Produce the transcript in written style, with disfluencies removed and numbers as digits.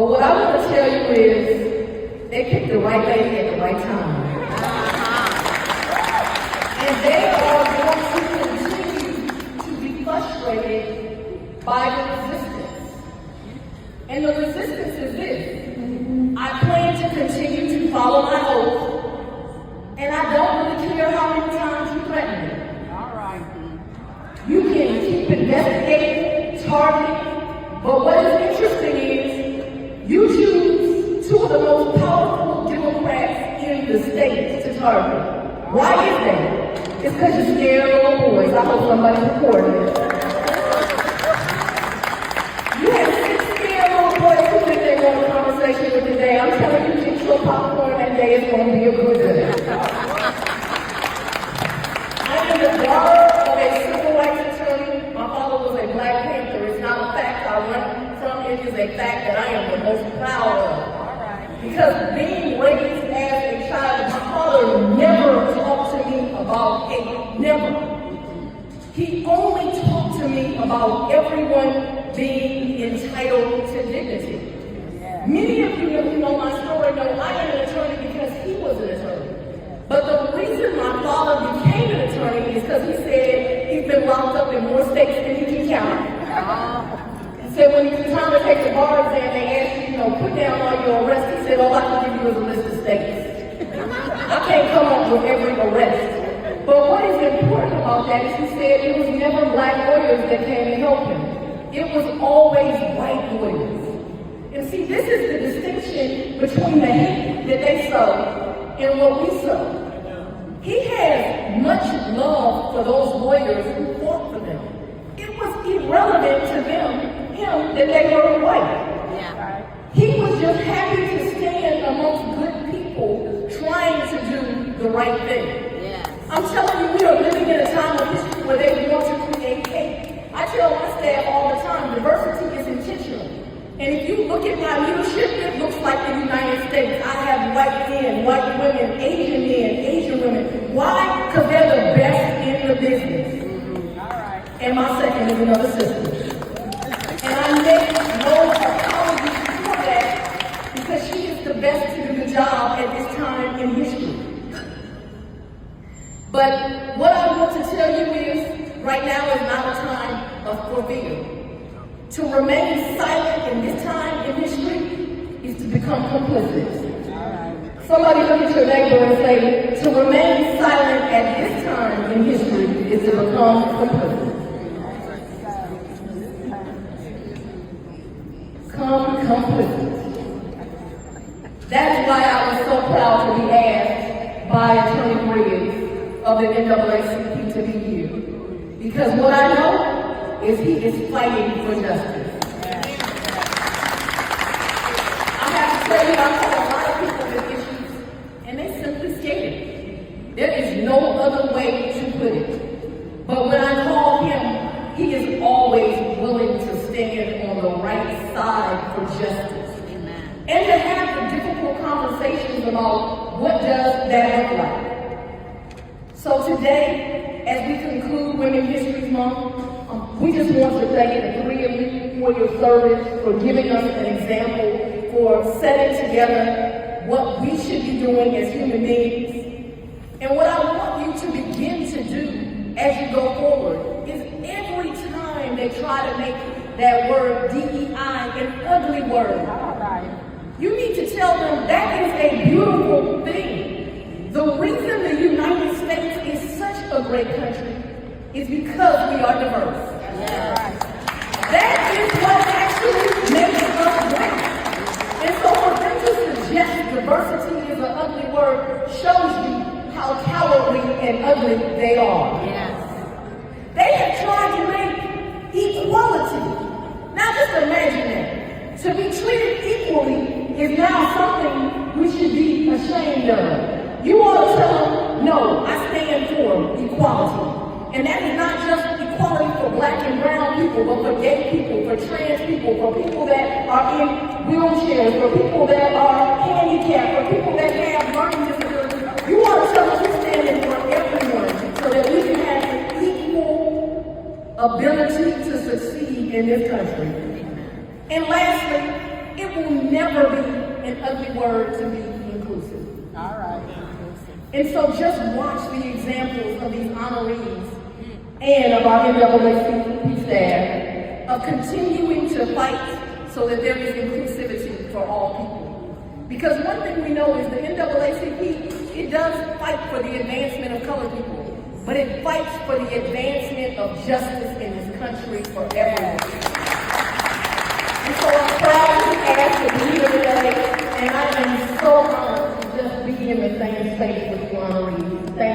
But what I want to tell you is, they picked the right lady at the right time. And they are going to continue to be frustrated by the resistance. And the resistance is this: I plan to continue to follow my oath, and I don't really care how many times you threaten me. All right. You can keep investigating, targeting, but what is interesting is you choose two of the most powerful Democrats in the state to target. Why is that? It's because you're scared of little boys. I hope somebody's recording this. You have 6 scared little boys who think they want a conversation with today. I'm telling you, get your popcorn that day. It's going to be a good day. I am the daughter of a civil rights attorney. My father was a Black Panther. It's not a fact I run from. It is a fact that I am the most proud of. Because being raised as a child, my father never talked to me about hate. Never. He only talked to me about everyone being entitled to dignity. Many of you who know my story know I am an attorney because he was an attorney. But the reason my father became an attorney is because he said he's been locked up in more states than he can count. He said when it was time to take the bar exam, they asked you, put down all your arrests. He said, all I can give you is a list of states. I can't come up with every arrest. But what is important about that is he said it was never Black lawyers that came and helped him. It was always white lawyers. And see, this is the distinction between the hate that they sow and what we sow. He has much love for those lawyers who fought for them. It was irrelevant to him that they were white. He was just happy to stand amongst good people trying to do the right thing. I'm telling you, we are living in a time of history where they want to create hate. I tell my staff all the time, diversity is intentional. And if you look at my leadership, it looks like the United States. I have white men, white women, Asian men, Asian women. Why? Because they're the best in the business. And my second is another sister. And I make no apology for that because she is the best to do the job at this time in history. But what I want to tell you is, right now is not a time for fear. To remain silent in this time in history is to become complicit. Somebody look at your neighbor and say, to remain silent at this time in history is to become complicit. Complicit. That's why I was so proud to be asked by Attorney Briggs of the NAACP to be here. Because what I know is he is fighting for justice. I have to tell you, I've had a lot of people with issues, and they simply scared. There is no other way to put it. But when I call him, he is always willing to stand on the right side for justice. And to have the difficult conversations about what does that look like. So today, as we conclude Women's History Month, we just want to thank the 3 of you for your service, for giving us an example, for setting together what we should be doing as human beings. And what I want you to begin to do as you go forward is every time they try to make that word DEI an ugly word, you need to tell them that is a beautiful thing. The reason the United States is such a great country is because we are diverse. That is what actually makes us great. And so for them to suggest diversity is an ugly word shows you how cowardly and ugly they are. They have tried to make equality. Now just imagine that. To be treated equally is now something we should be ashamed of. You ought to tell them, no, I stand for equality. And that is not just equality for Black and brown people, but for gay people, for trans people, for people that are in wheelchairs, for people that are handicapped, for people that have learning disabilities. You ought to tell them we're standing for everyone so that we can have equal ability to succeed in this country. And lastly, it will never be an ugly word to be inclusive. All right. And so just watch the examples of these honorees and of our NAACP staff of continuing to fight so that there is inclusivity for all people. Because one thing we know is the NAACP, it does fight for the advancement of colored people, but it fights for the advancement of justice in this country for everyone. And so I'm proud to be asked to be here today, and I am so honored to just be in the same space with you, honorees. Thank